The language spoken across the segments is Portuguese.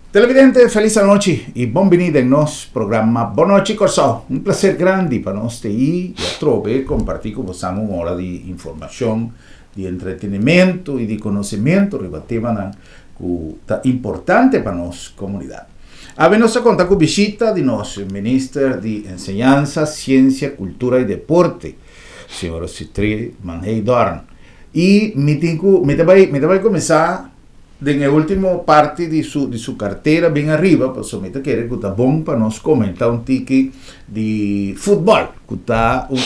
Televidente, feliz noche e benvenuti al nostro programma Bonoci Corsò. Un piacere grande per noi e trove compartir con voi un'ora di informazione, di intrattenimento e di conoscimento relativa che è importante per la nostra comunità. Abbiamo contato con la visita del nostro Ministro di Enseñanza, Ciencia, Cultura e Deporte, signor Citri Manhei Dorn. E mi devo cominciare nella ultima parte di sua carriera, ben arriva, posso mettere che è buono per noi commentare un tiki di football,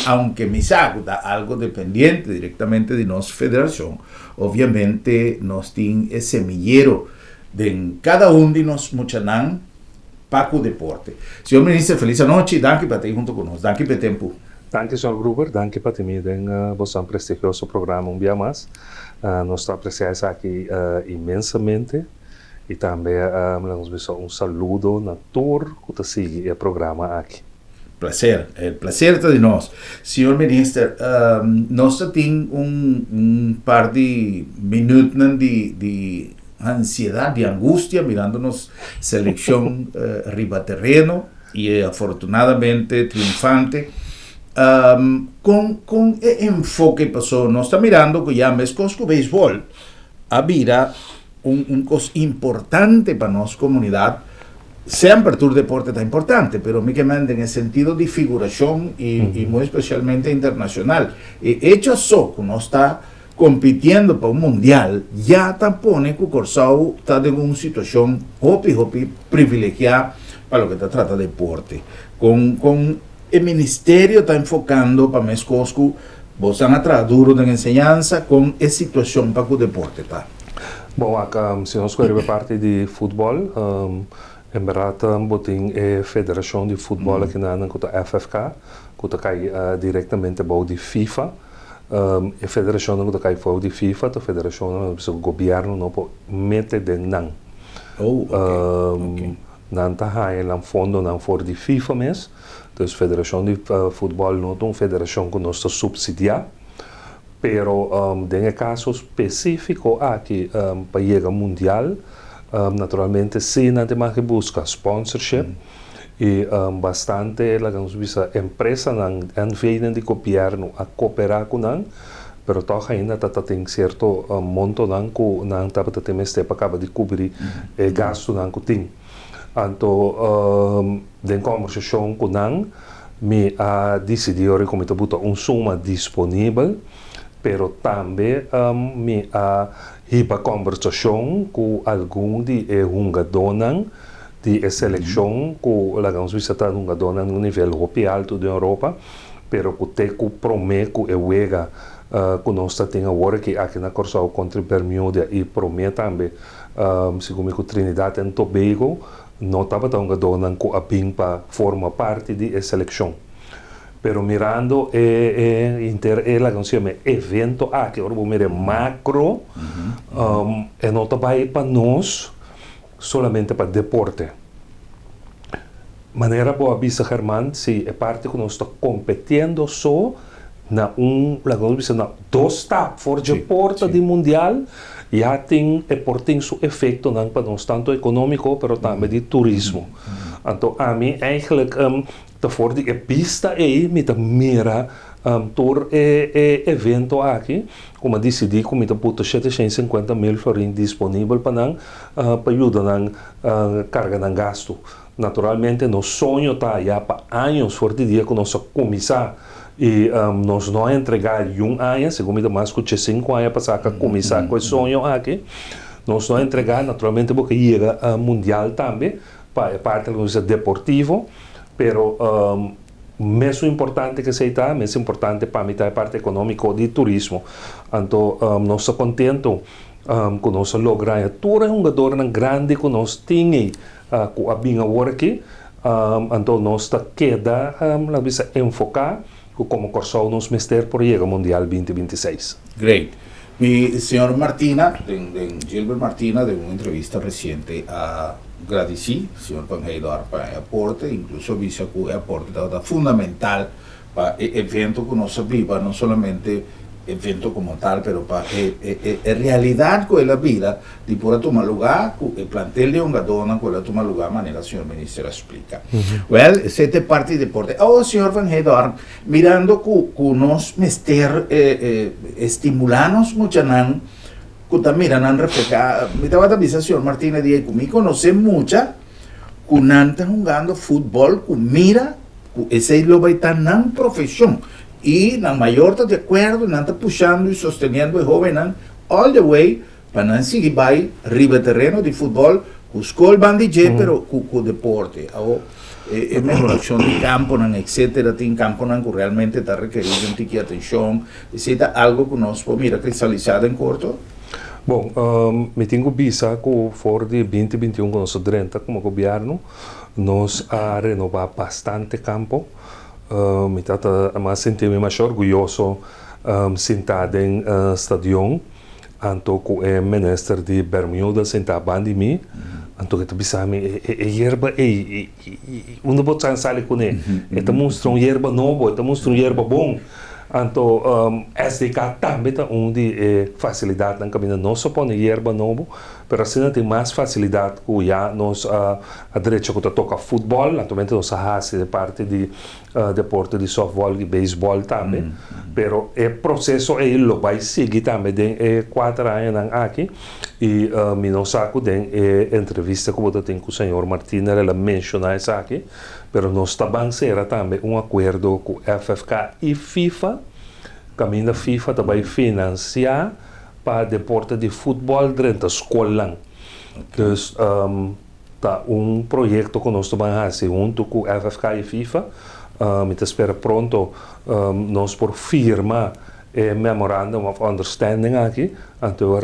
anche mi sa che è algo dipendente direttamente di nostra federazione. Ovviamente noi stiamo il semillero di cada uno di noi muchanan Paco Deporte. Signor Ministro, felice noche, danke per te junto con noi, danke per il tempo. Danke, signor Gruber, danke per te in questo prestigioso programma un dia más. Nós apreciamos aqui imensamente e também um saludo na tour que segue o programa aqui. Prazer, é prazer de nós. Senhor Ministro, nós temos par de minutos de ansiedade, de angústia, mirando-nos seleção ribaterreno e afortunadamente triunfante. Con el enfoque pasó, nos está mirando que ya mes con el béisbol había un cosa importante para nuestra comunidad, siempre el deporte está importante, pero me queman en el sentido de figuración y muy especialmente internacional. Hecho eso, que no está compitiendo para un mundial, ya tampone que Corsau está en una situación hopi privilegiada para lo que se trata de deporte. El ministerio está enfocando para mes cosco, vos están atrás duro de enseñanza con esa situación para el deporte, ¿tá? Bom, acá, se nós corremos parte de futebol, em verdade, botem a Federação de Futebol aqui na FFK, que cai diretamente para de FIFA. A Federação que cai para de FIFA, a Federação do governo não pode meter de não. Não está aí um fundo não for de FIFA mesmo. Então, a Federação de Futebol não é uma federação que nós subsidiamos, pero em caso específico aqui para chegar ao mundial, naturalmente sim, não tem mais que buscar sponsorship e bastante a empresa não vem de governo a cooperar com nós, pero toch ainda tem certo monto não que não está para ter mais tempo acaba de cobrir o gasto não que tem. Então, em conversação com nós, me decidiu que me botar suma disponível, pero também me hiba conversação com algum de jogadores de seleção que lagamos visitar jogadores no nível alto da Europa, pero que promete que juega que nós temos agora que aqui na Corsau contra Bermuda e promete também, segundo o Trinidad e Tobago, não estava tão gadona que a PIMPA forma parte da seleção. Pero mirando evento que agora vou mirar macro, não estava aí para nós, solamente para deporte. Maneira boa bisa Germán, se é parte que nós estamos competindo só na dois top for deporte de mundial. Já tem seu efeito não para nós, tanto econômico, mas também de turismo. Então, a mim, eigenlijk, voor de pista aí, me mira todo evento aqui, como decidi, como me puto 750 mil florins disponível para nós, para ajudar a carga de gasto. Naturalmente, nosso sonho está já para anos, for de dia que nós começar e nós não entregar ano, segundo mais que 5 anos para começar com o sonho aqui, Nós não entregar, naturalmente, porque llega a mundial também, para parte do deportivo, pero mesmo importante que seja, mesmo importante para mim é a parte econômica de turismo. Então, nós estamos contentos com nós lograr toda um jogador grande que nós temos com a binha aqui. Então, nós queda enfocar como Corsol nos mester por llegar Mundial 2026. Great. Mi señor Martina, de Gilbert Martina, de una entrevista reciente, agradecí, señor Van Heydar, para el aporte, incluso visa que el aporte fundamental para el evento que nos viva, no solamente evento como tal, pero para la realidad que la vida, de poder tomar lugar, el plantel de Ongadona, que la toma lugar, de manera el señor ministro explica. Well, esta es parte de deporte. Oh, señor Van Heydar, mirando que nos mester estimulanos mucho, que también han reflejado, me estaba diciendo, señor Martínez, que me conoce mucho, que está jugando fútbol, que mira, que ese lo va a estar en profesión. Y la mayor está de acuerdo, no está puxando y sosteniendo el joven all the way para seguir by arriba terreno de fútbol, buscó el bandille, pero con deporte. Mejoración de campo, etcétera, tiene campo que realmente está requerido de atención, necesita algo que nos mira cristalizado en corto. Bom, me tenho visa que for de 2021 com nosso 30 como governo, nós a renovar bastante campo. Me trata mais sentir-me mais orgulhoso sentado em estadião, anto com o ministro de Bermuda sentado bem de mim, anto que tu bisa me yerba uno pode pensar com ele, eta mostra yerba novo, eta mostra yerba bom. Então, SDK também tem de facilidade na caminho. Não só põe erva novo, mas assim tem mais facilidade que já nós a direita que toca futebol, naturalmente nós fazemos de parte de deporte de softball e beisebol também. Mas o processo ele vai seguir também de 4 anos aqui. E não saco de entrevista que eu tenho com o senhor Martínez, ele menciona isso aqui. Pero nós também será também acordo com o FFK e FIFA. Caminho da FIFA também financiar para deporte de futebol dentro da escola. Então, tá projeto que nós estamos fazendo junto com o FFK e FIFA. Me espera pronto nós por firma Memorandum of Understanding aqui. Então,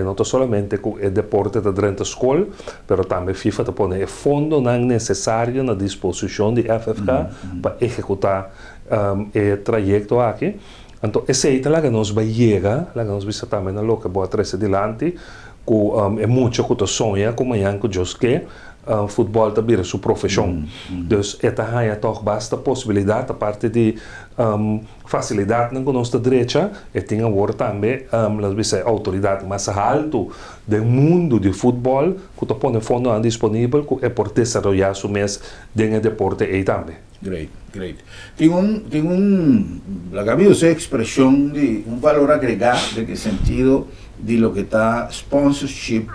não somente com o deporte dentro da escola, mas também a FIFA está pondo o fundo necessário na disposição de FFK para executar o trajeto aqui. Então, essa é a que nós vai chegar, lá que nós vamos também na loca boa atrás adiante, com é muito que sonha, como amanhã que Deus quer. Futebol está vira sua profissão. Então, esta é toch basta possibilidade, a parte de facilidade na nossa direita, e tem agora também a autoridade mais alta do mundo de futebol, que está pondo fundo disponível, que é por desenvolver o mês de deporte aí também. Great, great. La que esa expresión de un valor agregado, de qué sentido, de lo que está sponsorship,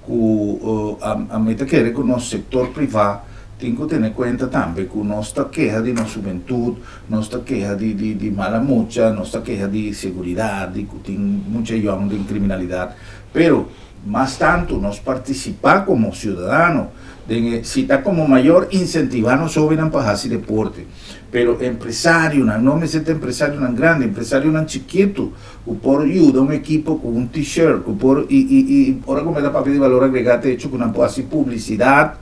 que a mí te quiere con el sector privado, tengo que tener cuenta también que no está queja de nuestra juventud, no está queja de mala mucha, no está queja de seguridad, de que tiene mucha de criminalidad, pero más tanto nos participar como ciudadanos, si está como mayor incentivar a jóvenes para hacer deporte, pero empresario, no me siento empresario tan grande, empresario tan chiquito, que por ayuda a un equipo con un t-shirt, que por y ahora como da papel de valor agregado hecho que no puede hacer publicidad,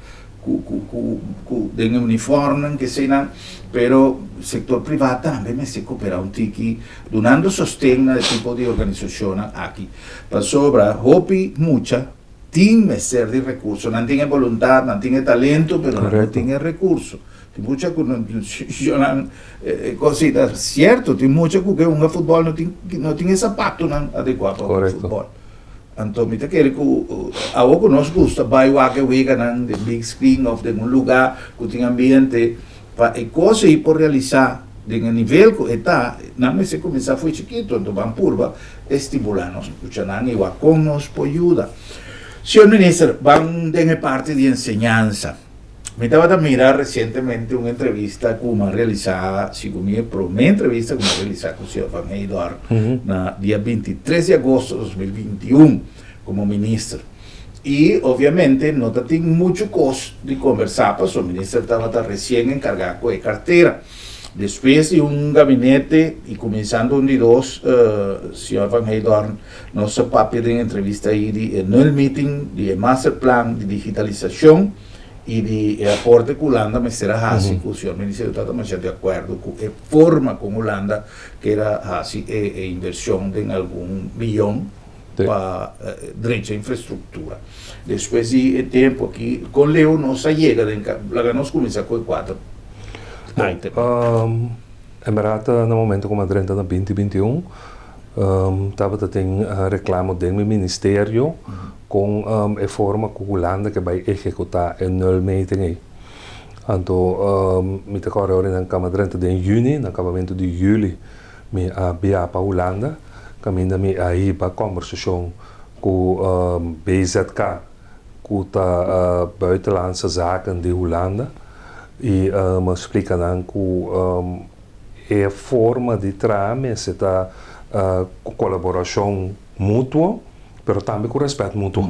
de un uniforme que sea, pero sector privado también me se coopera un tiki, donando sostén a tipo de organización aquí. Para sobra, hopi mucha, tiene ser de recursos, no tiene voluntad, no tiene talento, pero no tiene recursos. Hay muchas cositas, cierto, hay muchas que un fútbol no tiene zapatos adecuados para el fútbol. Entonces, me quiere que a vos nos gusta, vai que vegan de big screen of de un lugar que tiene ambiente, para cosas y por realizar de nivel que está, no me se comienza fue chiquito, entonces van purva, estimularnos, escuchan igual con nos por ayuda. Señor ministro, van de parte de enseñanza. Me estaba a mirar recientemente una entrevista que me realizada, una entrevista que me realizada con el señor Van Heydar, el día 23 de agosto de 2021, como ministro. Y obviamente no tiene mucho costo de conversar, pues el ministro estaba recién encargado de cartera. Después de un gabinete y comenzando un de dos, señor Van Heydorn nos papier en entrevista ahí de el meeting, de master plan de digitalización y de aporte con Holanda, me será así, que el señor ministro estaba de acuerdo con la forma con Holanda, que era así, inversión en algún millón para derecha infraestructura. Después de tiempo aquí, con Leo nos llega, la nos comienza con 4. En verdade, no momento como durante 2021, estava tendo reclamo do meu ministério com a forma que a Holanda que vai executar a nulmeting. Então, me recordo agora na Câmara durante junho, no acabamento de julho, me abia para a Holanda, caminho me aí para a conversação com BZK, com a buitenlandse zaken de Holanda. E me explica que a forma de trâmite está colaboração mútua, mas também com respeito mútuo.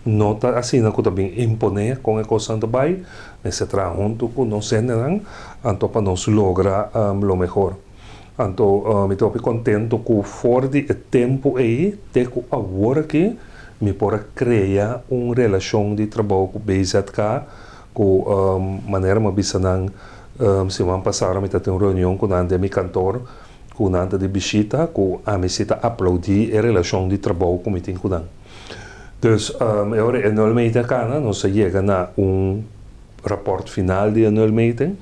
Não está assim, não também imponer com a coisa também, mas se trabalha junto com nós, então para nós lograr o melhor. Então, me estou contente com fora de tempo aí, de que agora que me pode criar uma relação de trabalho com o BZK, com maneira uma bisa nang se vão passar a ter uma reunião com a meu cantor, com a de visita, com a visita uploadar a relação de trabalho com o meeting com. Então, agora anualmente cá nós chega na rapport final de anualmente.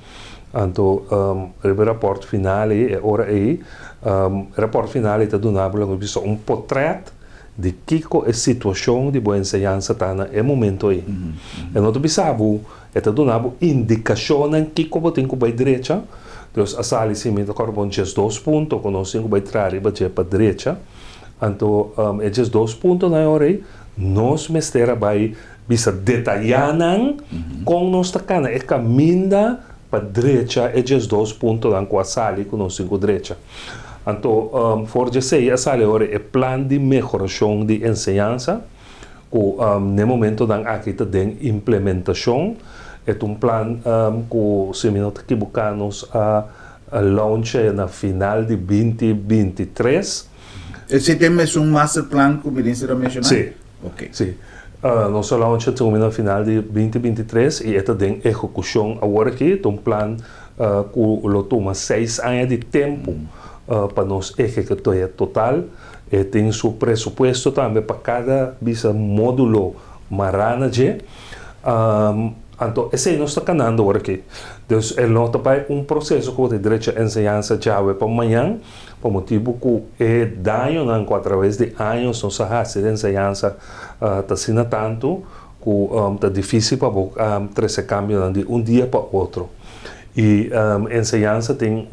Então, o rapport final é hora aí, rapport final está donado portrait de que a situação de boa ensinança está no momento aí. E nós precisamos está dando indicação em que como tem que vai direita. Então, a sala se me toca com 2 pontos, quando nós temos que vai trás para a direita. Então, esses 2 pontos na hora aí, nós mestre vai bisa detalhando com nós tacana e caminha para a direita esses 2 pontos com a sala que nós temos direita. Então, for de sei a sala agora é plano de melhoração de ensinança, que no momento da aqui tem implementação. É plano que se me não equivocamos a launch na final de 2023. Esse tema é master plan que o ministro mencionou? Sim. Ok. Sim. Nosso launch na final de 2023 e esta tem execução agora aqui, plano que toma 6 anos de tempo para nós executar total. E tem seu pressuposto também para cada módulo marana. Então, esse é nosso canal agora aqui. Então, ele não vai processo que o direito de ensinança já vai para amanhã, por motivo que é dano através de anos, nossa raça de ensinança está sendo tanto que está difícil para trazer cambio de dia para outro. E a ensinança tem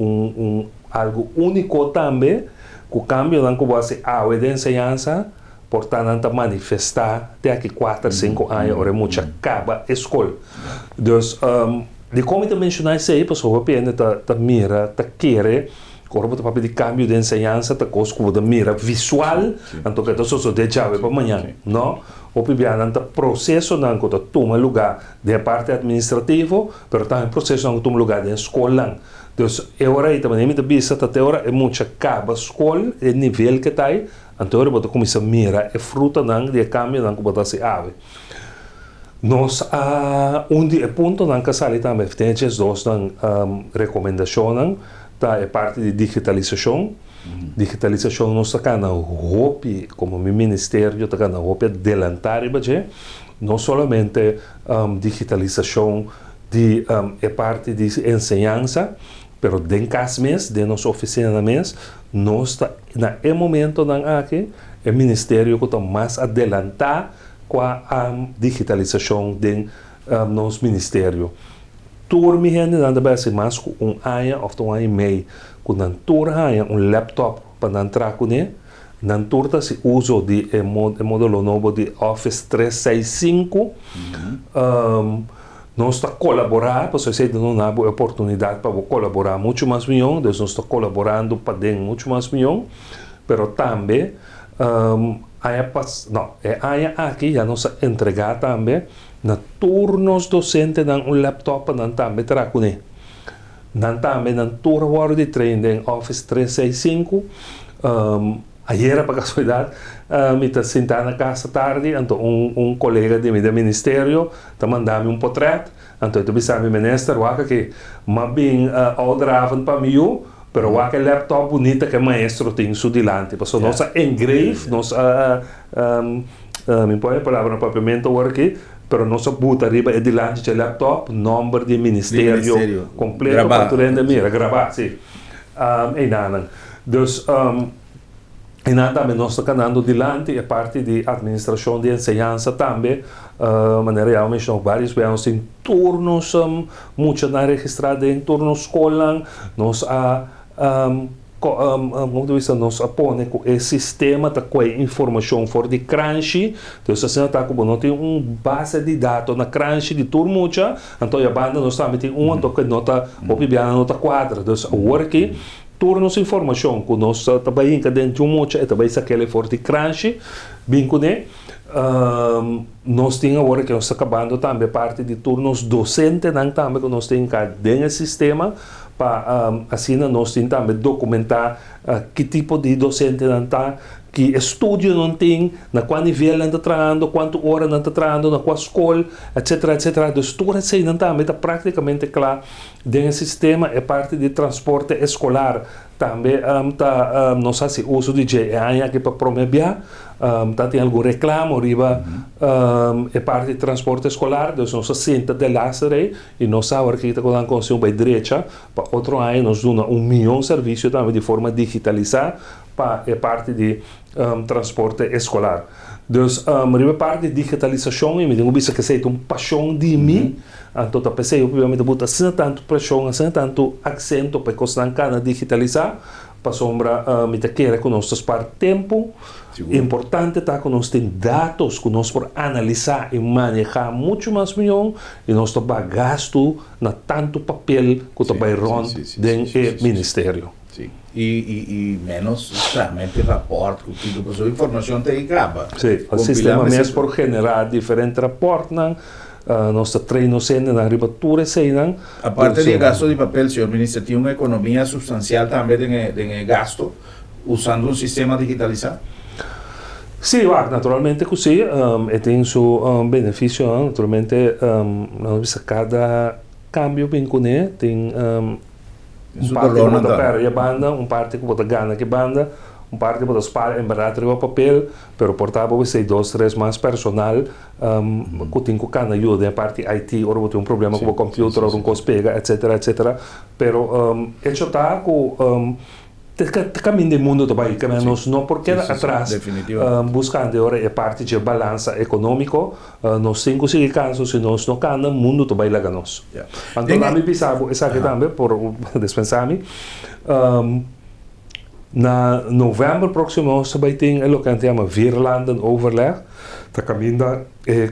algo único também, que o cambio que você faz de ensinança, portanto, manifestar daqui 4, 5 anos, ora muita acaba a escola. Então, de como eu mencionei isso aí, pessoal, a mira, a querer, corpo de papel de cambio de ensinança, a coisa que a mira visual, então que isso só de chave para amanhã, não? O pibiano o processo não que toma lugar da parte administrativa, mas também processo não que toma lugar da escola. Então, agora aí também me visa até agora é muita acaba a escola, o nível que está aí. Então, eu vou começar a mirar a fruta de cambio que você se ave. Nós, onde é ponto que sale também, tem esses 2 recomendações, tá, é parte de digitalização. Digitalização, nós está na roupa, como meu ministério, está na roupa adelantar, não somente digitalização de é parte de ensinança, pero den cas mês, de nossa oficina mês, nós está no momento aqui, o ministério que está mais adelantar com a digitalização de nosso ministério. Turmi gente não deve ser mais com ano ou 1 ano e meio, quando turma laptop para entrar com ele, não turma se usa de modelo novo de Office 365. Nós estamos colaborando, porque você não há oportunidade para colaborar muito mais milhão, nós estamos colaborando para dar muito mais milhão, mas também aqui já nos entregar também na turnos docente dan um laptop nan também terá com nan também nan turno de treino em Office 365 ayer para casualidade me está sentado na casa tarde então colega de meu ministério está mandando um portrait então eu pensei meu ministro que mas bem oudravam para mim pero aquele laptop bonito que o maestro tem su delante porque nossa engrave nossa me põe a palavra no papiamento aqui pero nossa buta arriba é delante do laptop número de ministério completo para tu render mira gravar sim e nada dus e nada também nós estamos andando delante a parte de administração de ensinança também maneira realmente nós vários vezes em turnos muito na registrada em turnos escola nós nós apone com esse sistema tá com informação for de Crunchy então se você tá com tem base de dados na Crunchy de turno então a banda nós também tem toque nota opibiana nota 4 então agora que turnos informação que nós também dentro de e também aquele for de Crunchy bem com nós temos agora que nós acabando também parte de turnos docente também que nós temos dentro do sistema para assim nós temos também documentar que tipo de docente não está que estúdio não tem na qual nível não está trabalhando quanto hora não está trabalhando na qual escola etc etc dos tudo isso não também está praticamente claro dentro do sistema é parte de transporte escolar também nós fazemos uso de GEA aqui para promover tem algum reclamo riba é parte de transporte escolar então nós senta de Lázaro e nós sabemos que está com a consciência para a direita para outro ano nós damos milhão de serviços também de forma digitalizada para a parte de transporte escolar. Dus riba parte de digitalização e me digo bisa que seja paixão de mim então eu pensei obviamente botar sem tanto pressão sem tanto acento para que não cana digitalizar para sombra me te querer que nós para tempo importante tá que nós tem dados que nós por analisar e manejar muito mais milhão e nós tá gasto na tanto papel que tá vai rond dentro do ministério. Sí. Y menos realmente rapport, porque a informação te acaba. Sim, o sistema mesmo por generar diferentes rapportos, nós treinamos na ribatura, a parte de gasto de papel, senhor ministro, tem uma economia substancial também de gasto usando um sistema digitalizado? Sim, naturalmente que sim, tem seu benefício, naturalmente, cada câmbio bem tem parte que bota perder a banda, parte que bota gana que banda, parte que bota espalha em barato o papel, pero portável vai ser 2, 3 mais personal, que tem que cada ajuda, a parte IT, ou tem problema com o computador, ou coisa pega, etc, etc. Pero, isso está com caminho do mundo também, que nós não porque atrás buscando agora a parte de balança econômico, nós temos que seguir se nós não cana o mundo também lá nós. Então lá me pensava essa aqui também por dispensar-me na novembro próximo nós vai ter o que chama Virlanden overleg, tá caminhando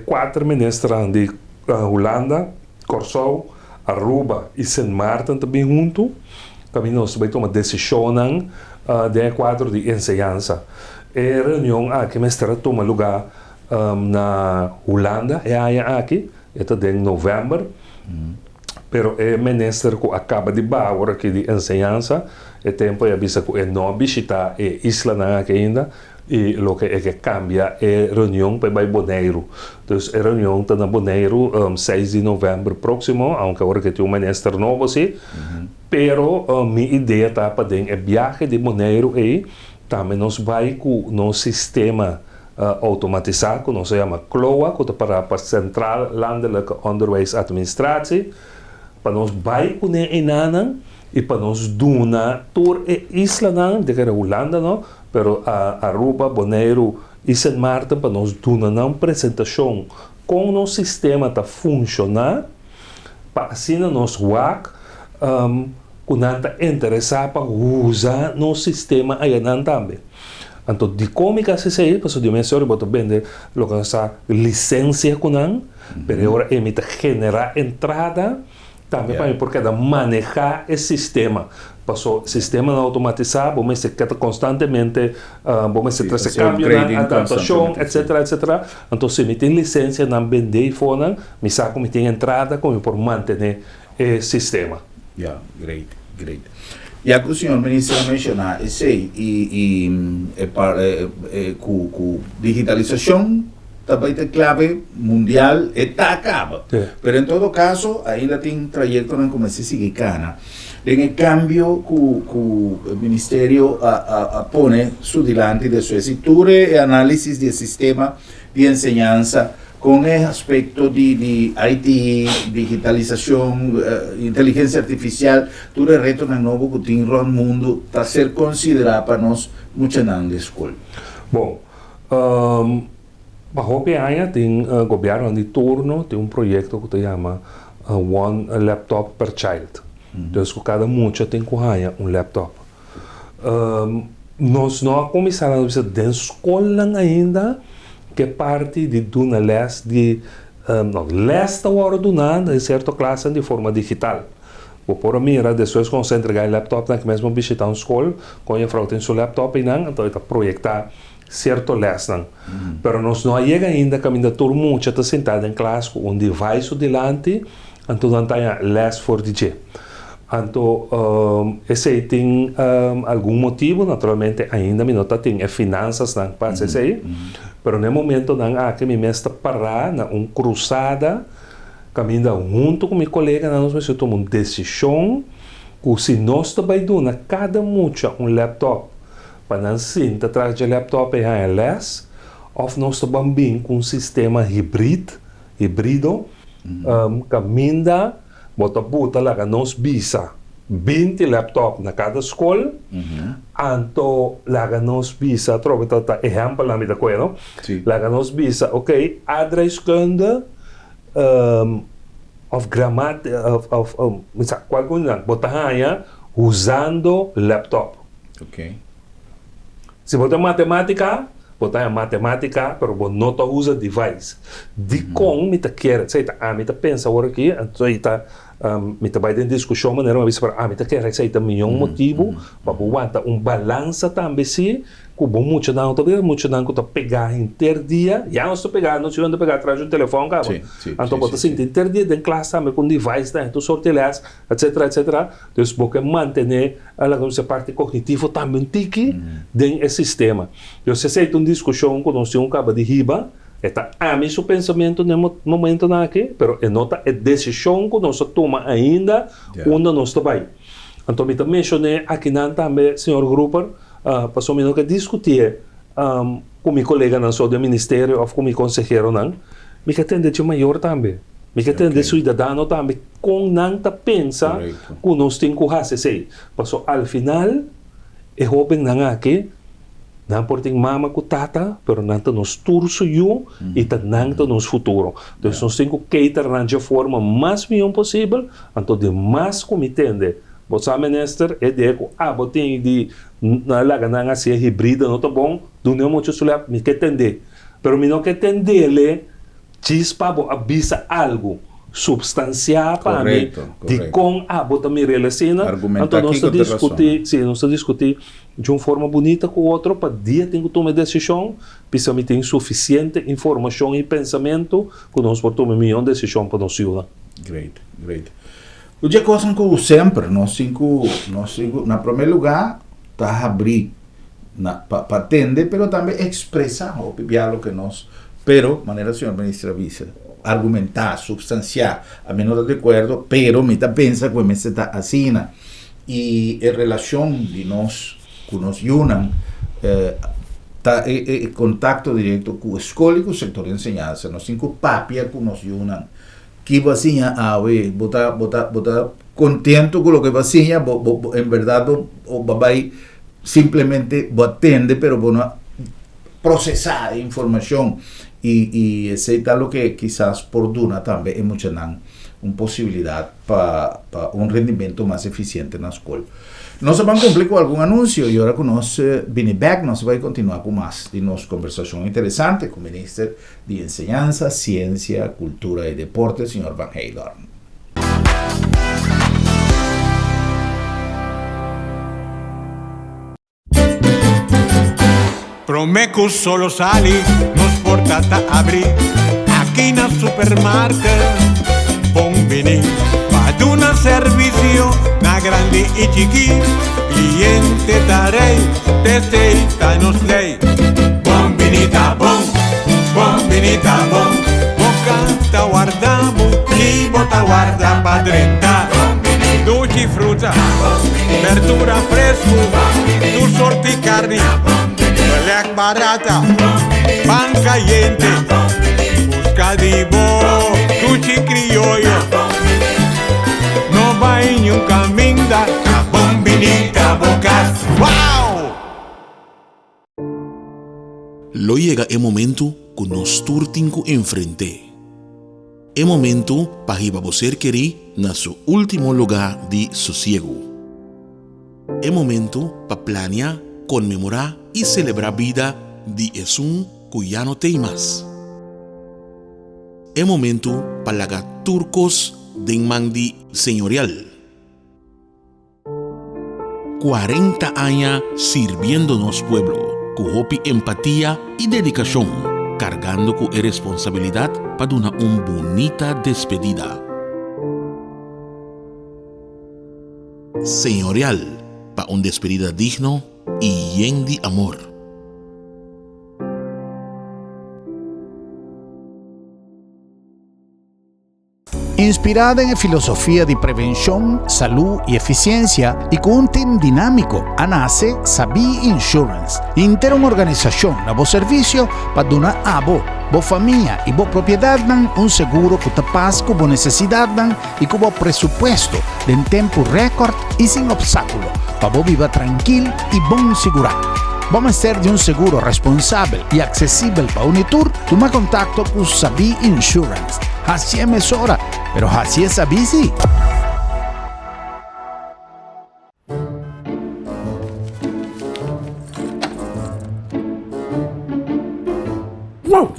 4 ministros de Holanda, Curaçao, Aruba e Sint Maarten também junto. Kami nós vai tomar decisão de quadro de ensinança. A reunião que mestre toma lugar na Holanda, aqui, é em novembro. Pero o ministro que acaba de agora aqui de ensinança, é tempo de avisar que não visita a isla aqui ainda, e o que é que cambia é reunião para Bonaire. Então, a reunião está na Bonaire 6 de novembro próximo, aunque agora que tem ministro novo, sim. Pero minha ideia está para a viagem de Bonaire e também nós vai com o sistema automatizado, que nós chama CLOA, que é para Central Landelijke Onderwijsadministratie, para nós vai com a e para nós doar tour e isla de que Holanda não, pero Aruba, Bonaire e Sint Maarten para nós doar uma apresentação com o sistema está funcionar, para assim nós WAC quando está interessado para usar no sistema aí também. Então, de como que se sei, porque o mestre botou bem de lo que essa licença com mas agora emite generar entrada Também para mim, porque é manejar esse sistema. Passou sistema não automatizado, vamos se queda constantemente, vamos se trazer cambio na adaptação, etc, etc. Então, se me tem licença na vender e fora, me saco, me tem entrada, como por manter o sistema. Yeah, great. Já que o senhor ministro mencionou, com digitalização, também tem clave mundial, está acaba. Mas em todo caso, ainda tem trajeto na como se sigue cana. En el cambio que el Ministerio pone su delante de su estructura y análisis del sistema de enseñanza con el aspecto de IT, digitalización, inteligencia artificial, todo el reto nuevo que tiene el mundo está ser considerado para nosotros mucho en la escuela. Bom, bajo PAIA tem gobierno de turno, tem proyecto que se llama One Laptop per Child. Então, cada mucha tem laptop. Nós não começamos a da escola ainda, que parte de uma les de lesta hora do nada, em certa classe de forma digital. Por mim, depois quando você entregar o laptop, na que mesmo visitar uma escola, quando a frau tem seu laptop, então está projetar certo les. Mas nós não chega ainda, caminho todo mundo está sentado em classe com um device delante, então não tem les for DJ. Então, esse tem algum motivo, naturalmente, ainda me nota tem finanças não para esse aí, mas no momento não há que me mesta parar na cruzada, caminhando junto com meu colega, nós vamos tomar uma decisão, que se nós também damos cada mucha laptop, para não sentar atrás do laptop e a les, ou nós também com um sistema híbrido, caminhando bota lá nos bisa 20 laptop na cada escola, então lá nos bisa, troca exemplo lá me da coisa, lá nos bisa, ok, adrescanda of gramática, qual coisa, bota usando laptop. Ok. Se bota matemática, botar a matemática, pero você não usa device. De como me quer, sei tá, me pensa agora aqui, então tá, me vai ter discussão maneira uma vez para, me quer, sei tá, milhão motivo para aguentar balança também se, que bom muito não que pegar interdia, já não estou pegando, não sei onde pegar atrás do telefone, cara. Então bota assim, interdia de classe também com device, né, então sortelas, etc. Então você manter a parte cognitiva também tique dentro do sistema. Eu sei uma discussão com nós um cabo de riba, está a mim seu pensamento no momento não aqui, pero é nota a decisão que nós toma ainda onde nós vai. Então me também mencionei aqui também, senhor Gruber, passou me que discutir com meu colega não só do ministério ou com meu consejero não, me que atende de maior também. Me que atende cidadão também com não tá pensa que nós temos que fazer sei. Passou ao final é jovem não aqui. Não portem mama com tata, pero não está nos turso eu e não está nos futuro. Então, nós temos que cater de forma mais bem possível, então de mais como entende. Você minister é de que botem de na laga não assim híbrida não tá bom, do não muito sulap me que entender. Pero me não que entender ele chispa avisa algo substancial para mim de com botar me relaciona. Então nós discutir de uma forma bonita com o outro para dia tem que tomar decisão, precisa me ter suficiente informação e pensamento que nós podemos tomar melhor decisão para nos ajudar. Great. O que coisa que sempre nós cinco na primeiro lugar tá abrir para atender, pero também expressar o que nós, pero maneira senhor ministra vice argumentar, substanciar, a menos de acuerdo, pero me pensa que me está así y en relación de nos que nos unan contacto directo con la escuela y con el sector de enseñanza, nos cinco papias que nos unan, que vacía bota contento con lo que vacía, en verdad va simplemente atende, pero bueno, procesar información y aceptar lo que quizás por Duna también es mucha una posibilidad para un rendimiento más eficiente en la escuela. No se van a cumplir con algún anuncio y ahora con nos viene back, nos va a continuar con más de nuestra conversación interesante con el ministro de Enseñanza, Ciencia, Cultura y Deporte, señor Van Heydorn. Promeco solo sali, nos portata abri. Aqui na supermarket, bombini. Ad una servizio, na grande e chiqui. Cliente darei, testeita nos lei. Bombinita bom, bombinita bom. Bocata guardamo, chi bota guarda pa 30. Dolci frutta, verdura fresco, tu sorti carne, black barata, pan caliente, busca di bo, dolci criollo, no va en un camino da bombinita bocas. Wow! Lo llega el momento que nos turtinco enfrente. El momento para que você querer na su último lugar de sosiego. El momento para planear, conmemorar y celebrar vida de Jesús que ya no tem más. El momento para lagar turcos de mandi señorial. 40 años sirviéndonos pueblo, con hopi empatía y dedicación. Cargando con responsabilidad para una bonita despedida. Señorial, para una despedida digno y lleno de amor. Inspirada en filosofía de prevención, salud y eficiencia y con un team dinámico, nace Sabi Insurance, inter una organización a vos servicio para donar a vos familia y vos propiedad un seguro que te pasa con vos necesidad y con vos presupuesto en tiempo récord y sin obstáculo, para vos vivir tranquilo y bon segurado. Vamos a ser de un seguro responsable y accesible para Unitur. Toma contacto con Sabi Insurance. Así es mesora, pero así es Sabi sí. Wow,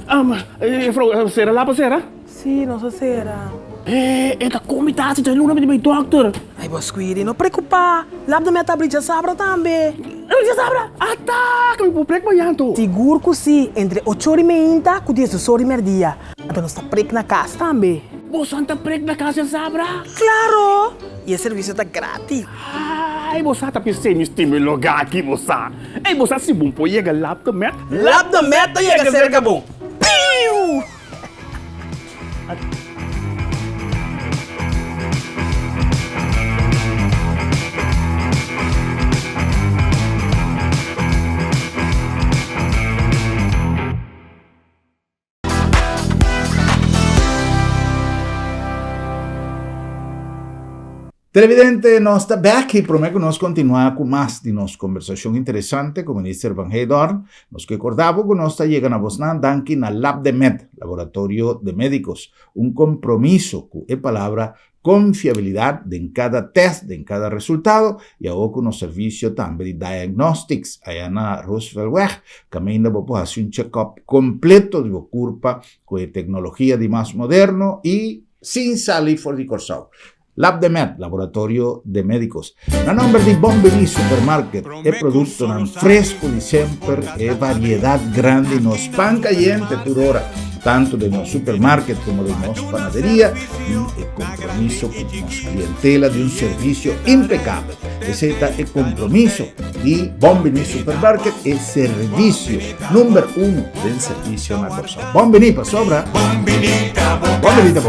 será lá para será? Sim, não será. Esta comitação tem luna de meu doctor. Ai, Bosquiri, não preocupar. Lá da minha tableta sabra também. Já sabra? Tá, que me vou preocupar yanto. Seguro que sim, entre 8h30 e 10h dia. Então nós está preco na casa também. Você está preco na casa, sabra? Claro! E o serviço está grátis. Ai, você está pensando em este meu lugar aqui, você. Ei, você se bom pode chegar lá da meta? Lá da meta chega cerca bom. Piu! Televidente, nós está back e prometo que nós continuar com mais de nossa conversação interessante com o ministro Van Heydorn. Nós que acordamos que nós está chegando a vos aqui na LabDemed, Laboratório de Médicos, compromisso com a palavra confiabilidade em cada test, em cada resultado, e agora com o serviço também de diagnostics, aí na Roosevelt Weg, que ainda vou fazer check-up completo de sua curva com a tecnologia de mais moderno e sem salir fora de Corsau. LabDemed, Laboratório de Médicos. Na nome de Bombini Supermarket, é produto fresco de sempre, é variedade grande, nos pan caliente por hora, tanto de nosso supermarket como de nossa panaderia, e é compromisso com nossa clientela de serviço impecável. Esse é o compromisso de Bombini Supermarket, é serviço número 1 del serviço na Corsão. Bombini, para sobra. Bombinita,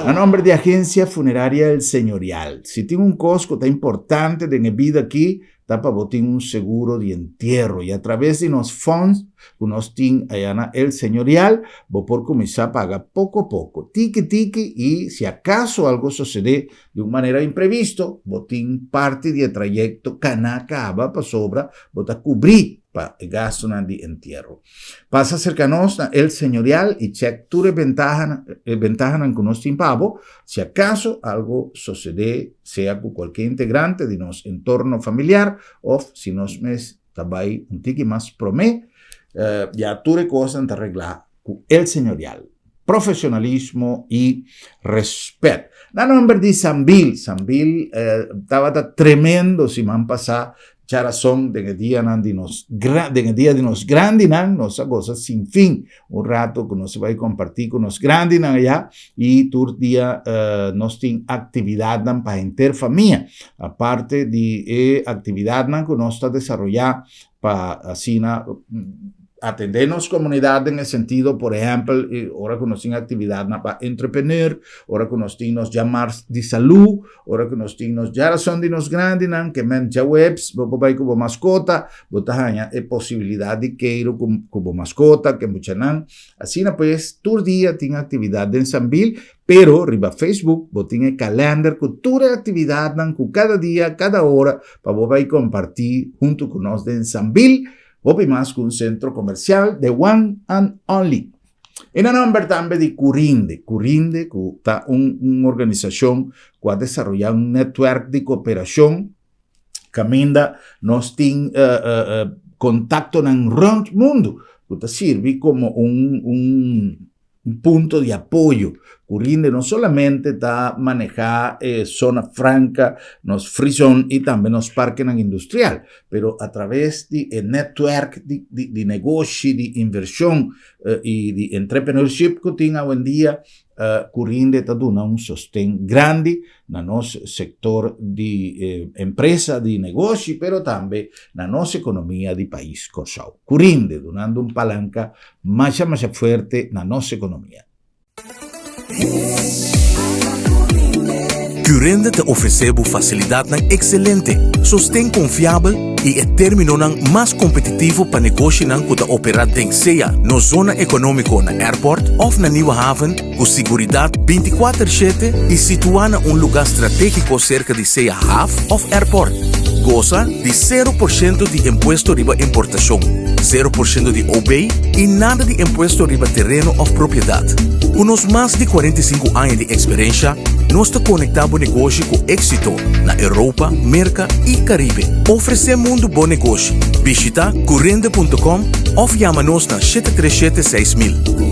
a nombre de Agencia Funeraria El Señorial. Si tiene un costo tan importante de vida aquí, está para botar un seguro de entierro. Y a través de los fondos que nos tiene allá El Señorial, voy por comenzar a pagar poco a poco, tiki, y si acaso algo sucede de una manera imprevisto, botín parte del trayecto canacaba para sobra, bota cubrir para el gasto de entierro. Pasa cercanos a El Señorial y check tu ventaja que nos timpavo, si acaso algo sucede, sea con cualquier integrante de nuestro entorno familiar, o si nos mes también un tiki más promé, ya tu cosas te arreglar con El Señorial. Profesionalismo y respeto. Na nombre de Sambil estaba tremendo si me han pasado charazón de dia de nos grande nossa coisa sem fim rato que nós vai compartir com nos grande allá e todo dia nós tem atividade para interfamília a parte de atividade que nós está desenvolvendo para assim atender nossa comunidade no sentido, por exemplo, hora que nós temos atividade para entrepreneur, hora que nós temos chamar de saúde, hora que nós temos geração de nos grandes, que menja webs, vai com mascota, botar a possibilidade de queiro com mascota, que muita não. Assim, pues, todo dia tem atividade em Sambil, pero riba Facebook, botinha calendar com toda a atividade, com cada dia, cada hora, para vai compartir junto com nós em Sambil, ou mais com um centro comercial de One and Only. E na nome também de Curinde, que está uma organização que ha desenvolvido um network de cooperação que ainda nós temos contato no rondo mundo, que serve como punto de apoio. Curinde não somente está manejar zona franca, nos free zone e também nos parques industrial, pero a través de network de negócio, de inversão e de entrepreneurship que tem hoje em dia, Curinde está dando sostén grande no nosso setor de empresa, de negócio, pero também na nossa economia de país Corsau. Curinde dando palanca mais forte na nossa economia. Curinde te ofereceu facilidade excelente, sostém confiável e é termino mais competitivo para negócio que te opera em seja na zona econômica na airport ou na Nieuwe Haven, com segurança 24/7 e situada em lugar estratégico cerca de seja half of airport. Goza de 0% de imposto riba importação, 0% de OB e nada de imposto riba terreno ou propriedade. Com os mais de 45 anos de experiência, nós te conectamos negócio com êxito na Europa, América e Caribe. Oferecemos um bom negócio. Visita curinde.com ou chama-nos na 737-6000.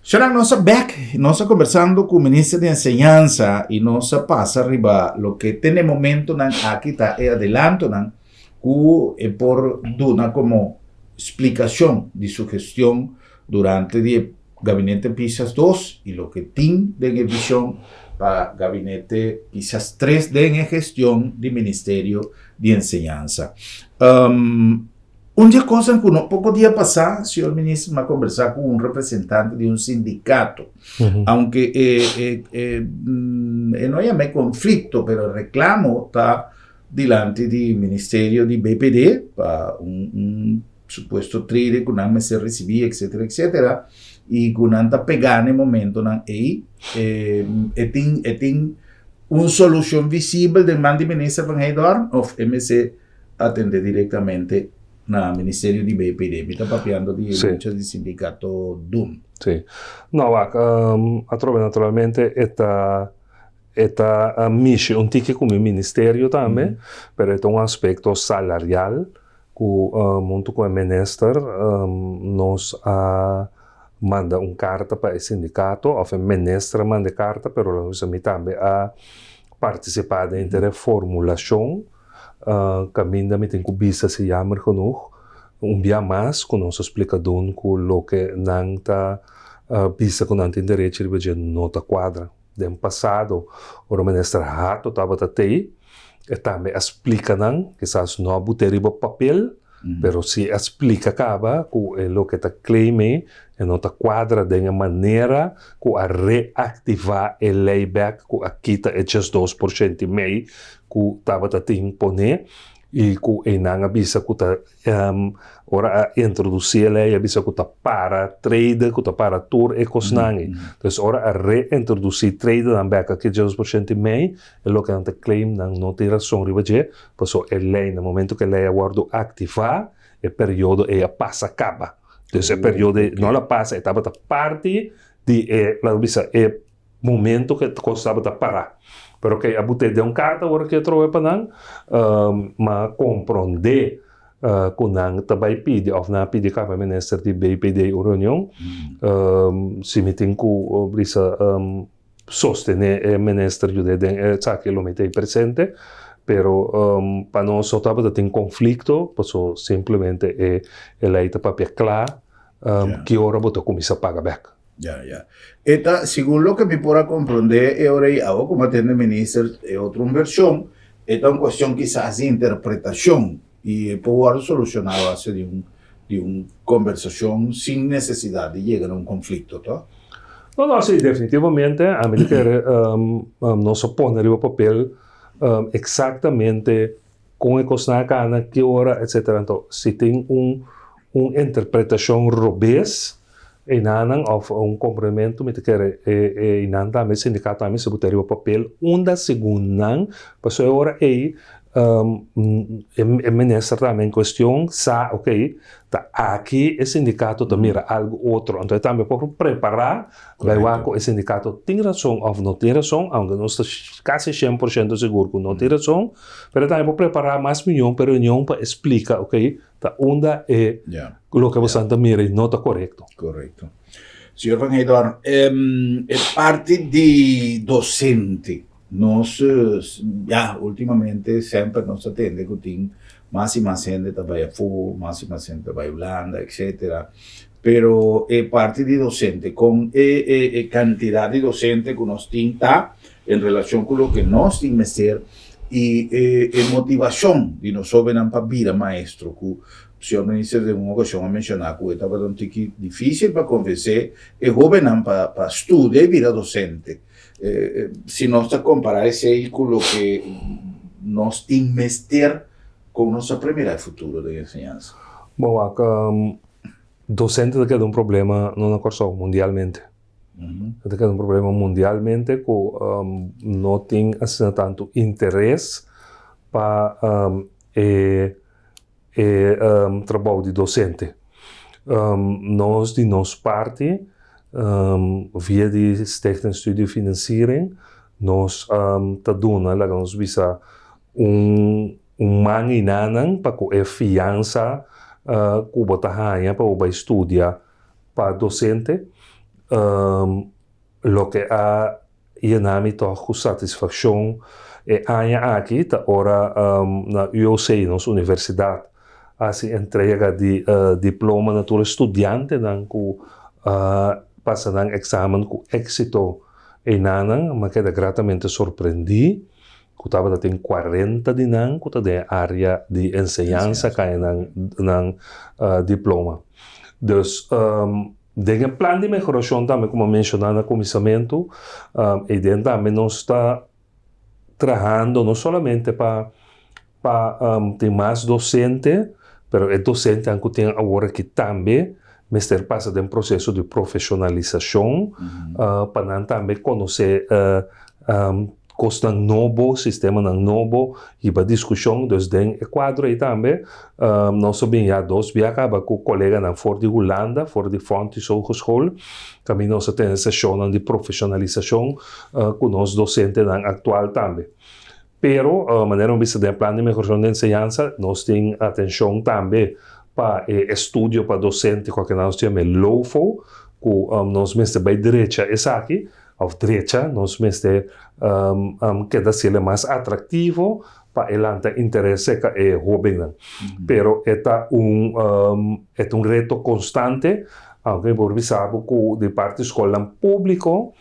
Será nossa back, nós conversando com o ministro de Enseñanza e nós passa arriba lo que tem momento aqui está adelanto que por dar como explicação de sua gestão durante o gabinete Pisas 2 e lo que tem de visão para o gabinete Pisas 3 de gestão do Ministério de Enseñanza. Uma coisa que pouco dia passado, o senhor ministro me conversar com um representante de um sindicato, aunque não é conflito, pero reclamo está diante do Ministério de BPD para suposto trade que não se recebia, etc, e que não está pegando no momento aí, tem uma solução visível de mando ministro Van Heydorn ou MC atender diretamente no Ministério de BPD, está papeando de lutas de sindicato DUM. Sim. Não, a trova naturalmente esta missão um tique com o Ministério também, mas é um aspecto salarial que junto com o ministro nós manda carta para o sindicato, ou o ministro manda carta, mas nós também a participar da formulação. Caminho me tem que bisa se jammer genoeg dia mais com nosso explicador com o que não está bisa com nanti direito de nota quadra do passado o ministro Hato estava até e também explica não que essas não boteriba papel pero se explica acaba com o que está claime e nota quadra de uma maneira que a reativar o layback que aqui está just 2% e meio que estava a imponer e que não avisa que está ora introduzir a lei avisa que está para trade que está para tour e cosnangi então ora a reintroduzir trade na beca que just 2% e meio é o que não claim não tem razão ribaje passou a lei no momento que a lei aguardo ativar o período é passa acaba então esse período não la passa estava a parte de la avisa é momento que costava a parar pero que a botei de carta agora que eu trouxe para não mas compreender kunang tabay pidi of na pidi ka pa minister di BPD Union si meeting ku brisa sostene minister jude den sa che lo mette presente pero para non sotaba da tin conflitto posso semplicemente lei ta papia clar che ora boto comincia a pagar back. Ya. Esta, según lo que me pueda comprender, ahora y hago como tiene minister, otra versión, esta es una cuestión quizás de interpretación y poder solucionar a base de una conversación sin necesidad de llegar a un conflicto, ¿no? No, sí, definitivamente, a mí que no se pone en el papel exactamente con el cosna cana, qué hora, etc. Entonces, si tiene una interpretación robusta, inanang of un complemento met kere inanda me sindicato me se butaria o papel unda segundan passou agora ministro também questão sa ok tá aqui o sindicato também mira algo outro então também para preparar vai lá o sindicato tem razão ou não tem razão aunque não está quase 100% seguro que não tem razão mas também para preparar mais reunião para explicar ok tá onda lo que você mira não está correto. Correcto. Señor Van Heydorn, parte de docente, nos ya últimamente siempre nos atende que más y más gente trabaja full, más y más gente trabaja Holanda, etc. Pero parte de docente, con cantidad de docente que nos tinta en relación con lo que nos tiene que ser y motivación de nosotros para vida maestro, que o senhor ministro de uma ocasião a mencionar que estava um tique difícil para convencer e jovem para estudar e virar docente. Se nós comparar esse aí com o que nós temos que ter com nossa primeira futuro de ensinança. Bom, docente é um problema não só mundialmente. É um problema mundialmente que não tem assim tanto interesse para trabalho de docente. Nós, de nossa parte, via de Stichting Studio Financiering, nós damos visa man inanan para que fiança que botahanha para estudar para docente, lo que a nami toch satisfação aqui tá ora na UOC, nossa universidade, assim entrega de diploma na tua estudante nan ku passa nan examen com êxito e nanan mas queda gratamente surpreendi que estava tem 40 de nan que da área de enseñanza cai nan diploma. Dus tem um plano de melhoração também como mencionado no começamento e dentro também nós está trabalhando não somente para ter mais docente, pero é docente que tem agora que também mestre passa de um processo de profissionalização para também conhecer costa novo sistema novo e para discussão dos den quadro aí também nós sabemos já dois acaba com colega na fora de Holanda fora de Fontes Hogeschool também nós temos sessão de profissionalização com nós docentes na atual também. Pero, maneira vista de plano de melhoração de enseñanza, nós temos atenção também para estudo para docente, que nós chamamos LOFO, que nós mesmo bem direita é aqui, ou direita, nós mesmo quer ser mais atrativo para ele interesse que é jovem. Pero é reto constante, aunque por sabe que de parte escola público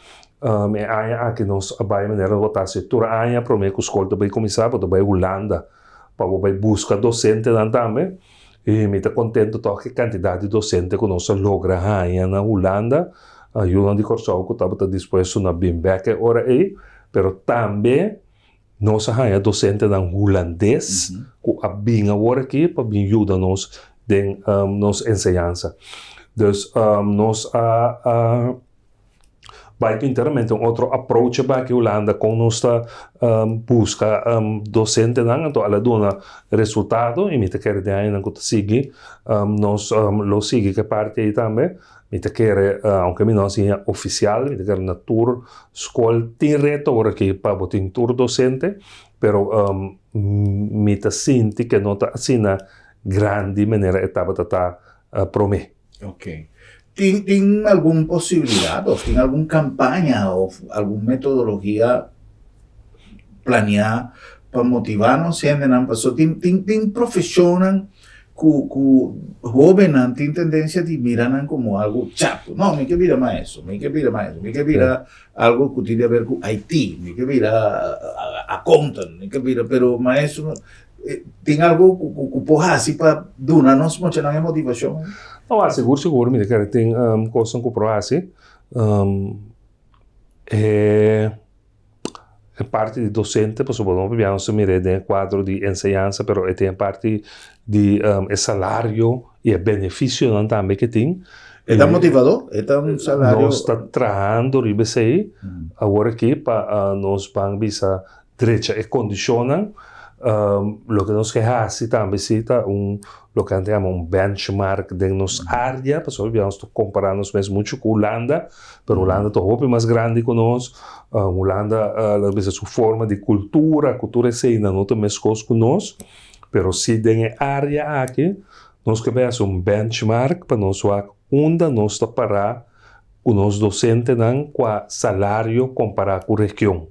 aqui nós vai maneira botar se toda a promete que a escola vai começar para vai Holanda para vai buscar docente também e me está contento que a quantidade de docente que nós logra na Holanda ajuda de corso que estava disposto na Bimbeck ora aí, pero também nós docente na holandês que a bem agora aqui para bem ajuda nós de nos enseñanza. Dus nós vai inteiramente outro approach para que Holanda com nossa busca docente então ela dona resultado e me te quer de aí não que sigue nós lo sigue que parte aí também me te quer aunque me não seja oficial me te quer na tour escola tem reto agora que para botar tour docente pero me te sente que não está assim grande maneira etapa tata prome. Ok. ¿Tiene alguna posibilidad o tiene alguna campaña o alguna metodología planeada para motivarnos siendo en ambas? ¿Tiene profesionan que jóvenes tienen tendencia de mirar como algo chato? No, me que mira más eso, me que mira algo que tiene que ver con Haití, me que mira a contan, me que mira, pero más eso, ¿tiene algo que pueda así para darnos mucha motivación? No, seguro, mira, cara, tem coisas que eu assim, é parte de docente, por exemplo, não se mira de quadro de enseñança, pero tem parte de salário e benefício também que tem. ¿Está motivador? ¿Está un salario? Nós está trabalhando ribe sei, agora aqui para nós vamos direita e condicionam. Lo que nos hace também cita lo que chamamos benchmark de nossa área, pessoal, vamos compararnos mesmo muito com Holanda, pero Holanda é muito mais grande que nós. Holanda, a sua forma de cultura é sei não tem mais coisas que nós, pero se tem área aqui, nós queremos benchmark para nós onde nós está parar o nosso docente não com salário comparado com a região.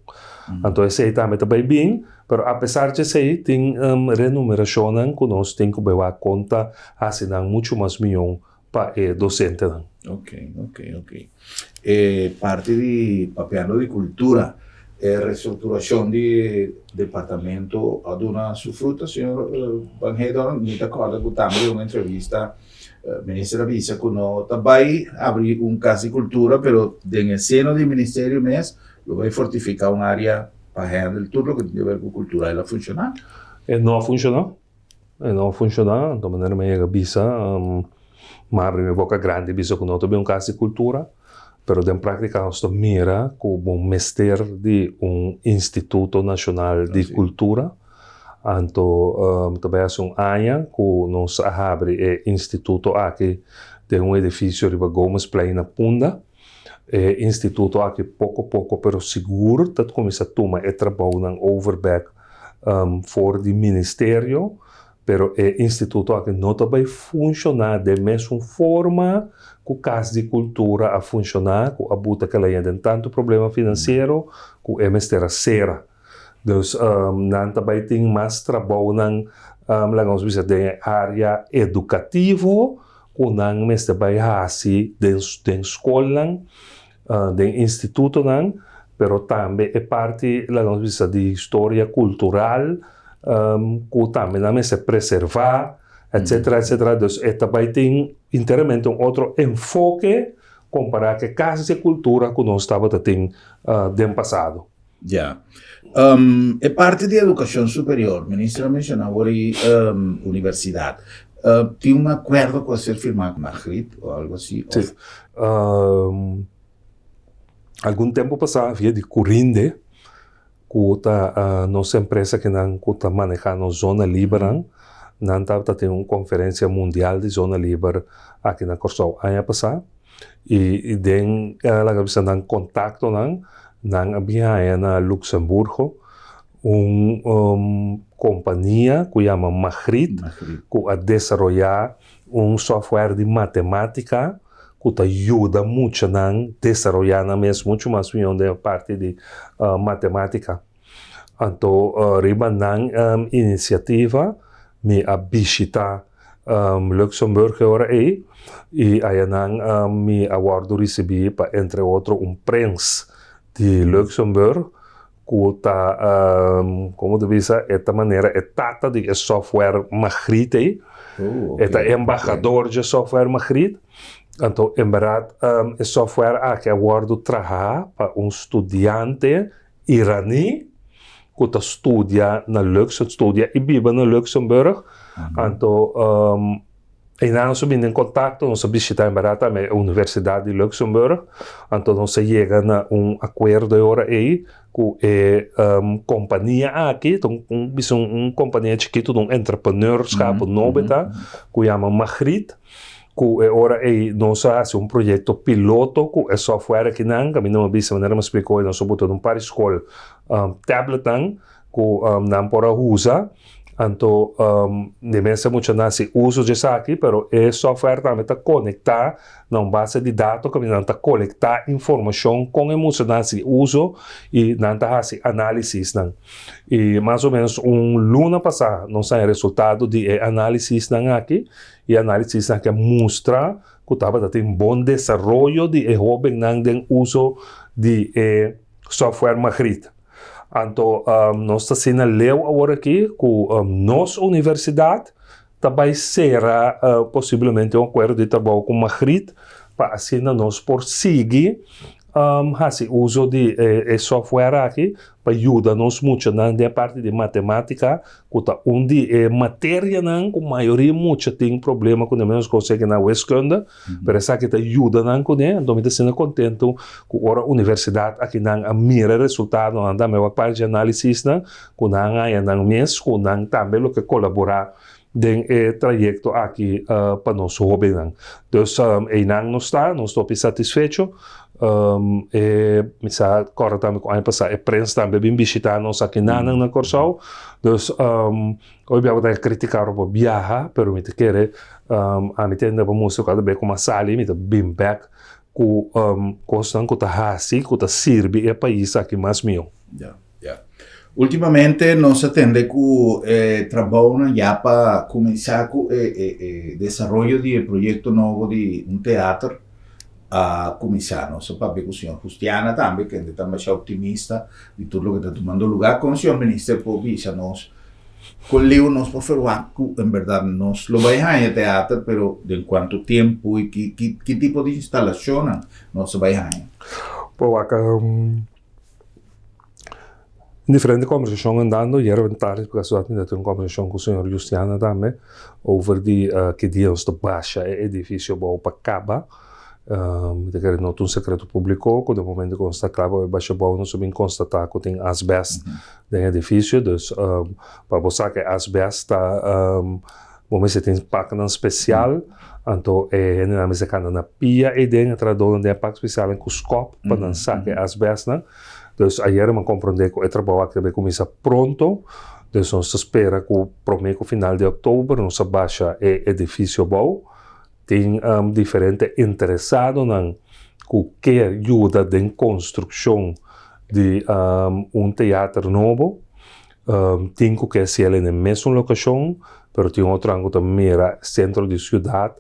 Então esse aí também está bem. Pero apesar de ser, tem remuneração que nós temos que levar conta, assim, muito mais milhão para docente. Ok. Parte de papeando de cultura, reestruturação de departamento, aduna sua fruta, senhor Banhedo, me acorda que também uma entrevista, ministra Visa, que nós também abrir caso de cultura, pero no seno do ministério mesmo, vai fortificar uma área para handle tudo o que tem a ver com cultura, ela funciona? Não funciona, de maneira meio bisa, mas abre minha boca grande bisa que não tem um caso de cultura, pero de prática nós mira como mestre de Instituto Nacional de Cultura, então também há ano que nós abre instituto aqui tem edifício riba Gomes Play na Punda. Instituto aqui pouco, pero seguro dat começa a tomar trabalho na overback for de ministério, pero instituto aqui não vai funcionar da mesma forma que o caso de cultura a funcionar, que a buta que ela tem tanto problema financeiro, que é mestra sera. Então, não também tem mais trabalho na área educativa, que não mestra vai assim da escola, do instituto, pero também é parte de história cultural, que também se preservar, etc. Então, também tem inteiramente outro enfoque comparado com a casa de cultura que nós estávamos tendo no passado. Já. É parte de educação superior, ministra mencionava universidade. Tem acordo com ser firmado com Madrid ou algo assim? Sim. Algum tempo passado havia de Corinde, que a nossa empresa que está manejando zona livre, não estava tendo uma conferência mundial de zona livre aqui na Corsol ano passado, e ela estava em contato não havia na Luxemburgo companhia que chama Madrid, que a desenvolver software de matemática que te ajuda muito a desenvolver muito mais da parte de matemática. Então, riba na iniciativa, me a visitar Luxemburgo agora aí, e aí me aguardo receber para, entre outros, prêmio de Luxemburgo, que está, como tu dizer, esta maneira, tata de software Madrid, é embaixador de software Madrid. Então, em verdade, o software que aguardo trabalhar para estudante irani que estuda na Luxemburgo e vive na Luxemburgo. Então, nós subimos em contato, nós visitamos a Universidade de Luxemburgo. Então, nós chegamos a acordo agora aí com a companhia aqui, uma companhia chiquita, entrepreneurschap novo, que chama Madrid. Que agora nós fazemos projeto piloto com o software que não me disse, maneira me explicou, nós botamos para a escola tablet que não pode usar, Anto, dimensya mucho nasi uso de aqui, pero é software também está conectar na base de dados que não está coletar informação com emocional uso e não está fazendo análise não. E mais ou menos luna passada não sai resultado de análise não aqui e análise não que mostra que estava tendo bom desenvolvimento de jovem não de uso de software Magritte. Então, nós estamos sendo leu agora aqui com nossa universidade também será possivelmente acordo de trabalho com Magritte para assim nós por seguir fazer uso de software aqui para ajudar-nos muito na parte de matemática, onde matéria não, com a maioria muito tem problema quando menos consegue na wiskunde, mas essa que ajuda não com né, então me sendo contento com a universidade aqui não a mira resultado não da minha parte de análise não, com não aí não mês, com não também o que colaborar den trajecto aqui para nós jovens não. Então, não estou satisfeito. Misa agora também com a passada a prensa também vem visitar nós aqui na Corsol. Então, hoje eu vou criticar o viaja, pero me te quer a me tenda para mostrar cada vez como a sali me te bring back com coisa que tá assim, que tá serve é país aqui mais meu. Ultimamente nós atende com trabalho já para começar com desenvolvimento de projeto novo de teatro a começar nosso papel com o senhor Justiana também, que está mais otimista de tudo o que está tomando lugar com o senhor ministro por visa nós colheu nós por falar em verdade nós lo vai a teatro, pero de quanto tempo e que tipo de instalação nós vai a Pô, diferente conversação andando, e era vantagens porque a gente tem uma conversação com o senhor Justiana também, over que dia nós baixa edifício para acabar. Quer não tem secreto público, quando o momento que está claro, baixa bom, nós sabemos constatar que tem asbesto no edifício, então, para você que asbesto está, você tem página especial, então, generalmente se na pia e dentro traduz um impacto especial em cuscop para não saber asbesto, né? Então, ayer eu compreendi que o trabalho que vai começar pronto, então, nós espera que o prometo final de outubro, nós baixa edifício bom. Tem diferente interessado em qualquer ajuda de construção de teatro novo. Tem que ser na mesma locação, mas tem outro ângulo também era centro de cidade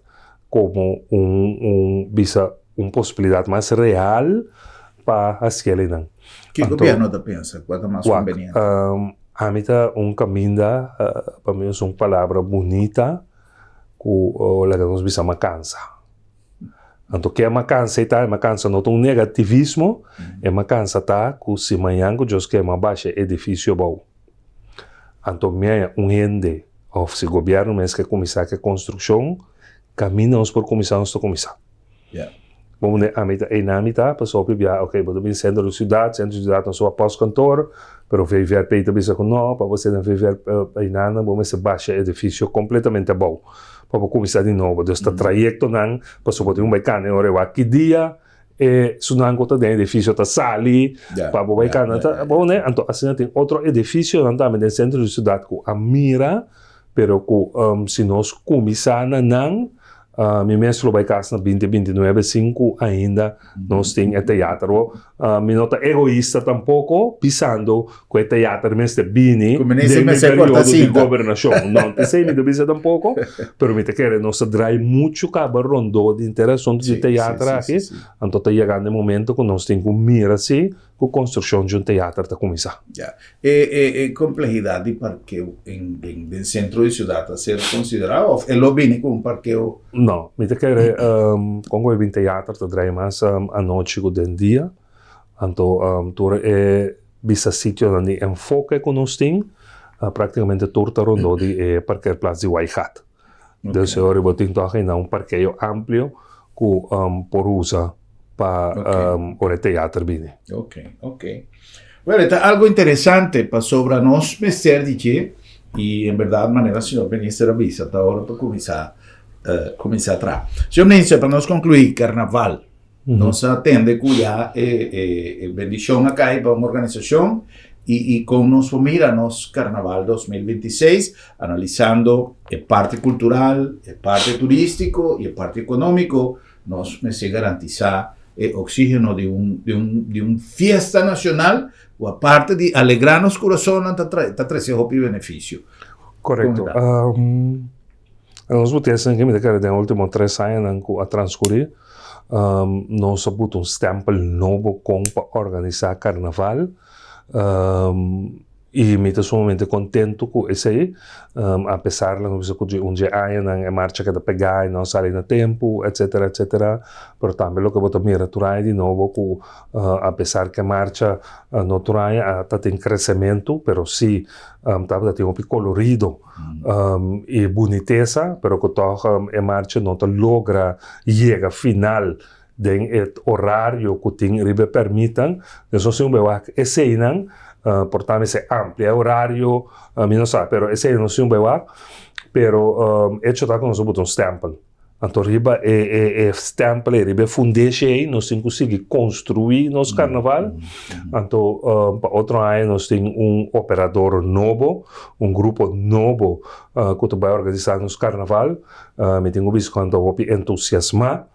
como uma possibilidade mais real para fazer ali. Que governo da pensa? Qual é mais conveniente? A mim tá caminho para mim é uma palavra bonita que la que nós bisa macança. Então, que é macança, é macança não tem um negativismo, é macança tá que se amanhã que Deus quer uma baixa edifício bom. Então, minha rende, ou se o governo mesmo quer começar a construção, caminhamos por começar a começar. Vamos a meta na meta, passou para viajar, ok, vou também centro de cidade não sou após cantor, pero viver peita bisa com não, para você não viver aí nada, vamos se baixa edifício completamente bom. Para começar de novo, então está trajecto não, passou por um bacana, eu aqui dia se não encontra de edifício tá sali, para o bacana tá bom né, então assim tem outro edifício não também no centro de cidade com a mira, pero com se nós começar não mi mesmo vai casa na 2029 5 ainda nós tem teatro mi nota egoísta tampouco pisando com o teatro mesmo bini de período de governação não te sei me dubisa tampouco pero me te quer nós trai muito cabo rondo de interação de teatro aqui então tá chegando o momento que nós tem que mirar assim com construção de teatro tá começar complexidade de parqueo em centro de cidade a ser considerado ou é lo bini com parqueo não me te quer com o teatro tá trai mais a noite com o dia então tu bisa sítio onde enfoque que nós tem praticamente torta rondo de parquear plaza de Waihat. Então se eu vou tentar ganhar um parqueio amplo com por usa para o teatro bine. Ok. Bueno, está algo interessante para sobre nós mestre de e em verdade maneira senhor ministro avisa tá hora para começar atrás. Senhor ministro, para nós concluir carnaval nós atende cuidar bendição acá para uma organização y con nos mira nos Carnaval 2026, analizando el parte cultural, el parte turístico y el parte económico, nos me se garantiza el oxígeno de un fiesta nacional, o aparte de alegrarnos corazón, está trayendo beneficio. Correcto. Nós botamos aqui, me declara, nos últimos 3 anos a transcorrer, nós botamos stempel novo para organizar carnaval. E me estou sumamente contente com isso aí, apesar de um dia em marcha que da pegar e não sair no tempo, etc, etc. Mas também o que eu vou mirar turai de novo, com, apesar que a marcha não turai está tem crescimento, mas sim, está tem um pouco colorido e boniteza, mas que a marcha não logra chegar final den het horário que tem ribe permitam, então se esse não portanto esse amplo horário, não sabe, pero esse não se pero hecho está com nós botão stempel. Então riba stempel riba fundeixe nós temos conseguir construir nosso carnaval. Então para outro ano nós temos operador novo, grupo novo que vai organizar nosso carnaval. Me tenho visto quando eu entusiasmar,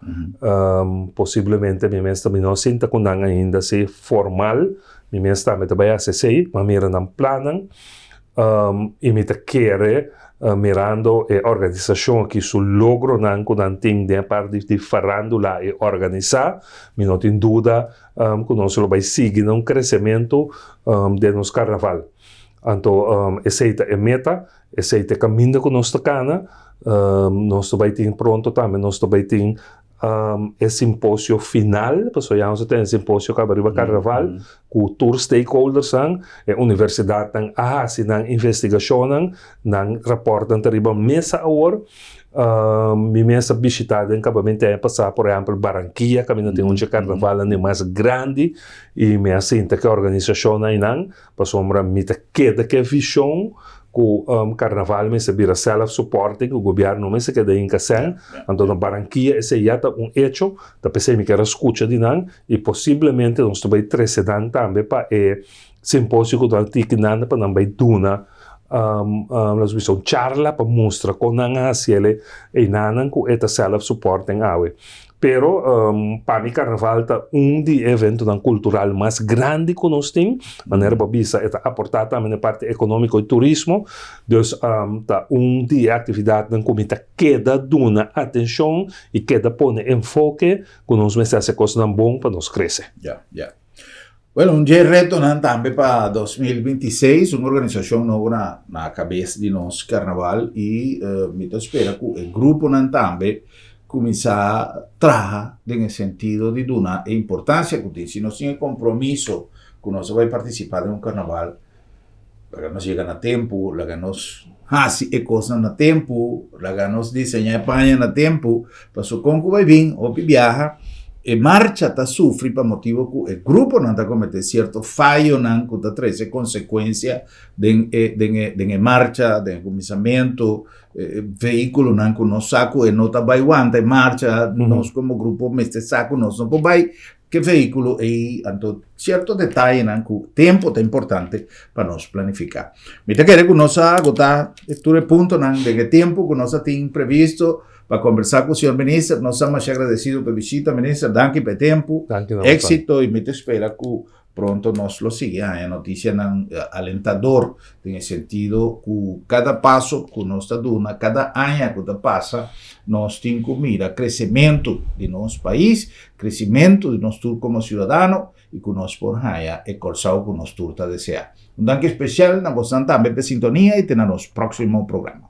possivelmente me mesmo não sinta com ainda se formal, me mesmo também vai acessar, mas me não planam e me quer mirando a organização que su logro não tem de parte de farandula e organizar, me não tem dúvida que nós vai seguir um crescimento de nosso carnaval. Então, essa é a meta, esse é o caminho que nós tocamos, nós vai ter pronto também, nós vai ter esse simpósio final, pessoal, já tem esse simpósio que vai carnaval, com tour stakeholders, a universidade tem assinam investigação, não reportam terrible mesa agora, minha mesa visitada em acabamento é passar, por exemplo, Barranquilla, que ainda tem um carnaval mais grande, e me assenta que a organização aí não, passou uma mita que visão, o carnaval me se vira self-supporting, o governo me se queda em casa, então na Barranquilla esse já está hecho, da pessoa me quer escutar de não, e possivelmente nós também precedendo também para o simpósio que nós temos para não vai duna, nós vamos charla para mostrar como não há se ele e não com esta self-supporting awe. Pero para mim carnaval é de evento cultural mais grande que nós temos, maneira babisa é aportar também na parte econômica e turismo, então tá de atividade que comita queda duna atenção e queda põe enfoque que nós mesmos coisa bom para nós crescer. Bueno, un reto também para 2026, uma organização nova na cabeça de nosso carnaval e me espera que o grupo também começar a trabalhar no sentido de dar a importância que tem. Se nós temos compromisso que nós vamos participar de carnaval, para nós chegar a tempo, para nós fazer coisas a tempo, para nós desenhar a panha a tempo, para o conco vai vir, ou viaja, e marcha está sofrendo por motivo que o grupo não está cometendo certo fallo, não que está trazendo consequência de marcha, de começamento, veículo não que nós saco e não está aguenta marcha, nós como grupo este saco nós não vai que veículo e então certo detalhe não que o tempo é importante para nós planificar. Me te quero que nós agotar este ponto não de que tempo que nós temos previsto para conversar com o senhor ministro. Nós estamos agradecidos pela visita, ministro. Danke pelo tempo, éxito e me espera que pronto nós lo siga. A notícia alentador, no sentido que cada passo que nós está dando, cada ano que passa, nós temos que mirar crescimento de nosso país, crescimento de nós como cidadão e que nós por aí é corsão que nós está desejando. Danke especial, nós gostamos também da sintonia e até no nosso próximo programa.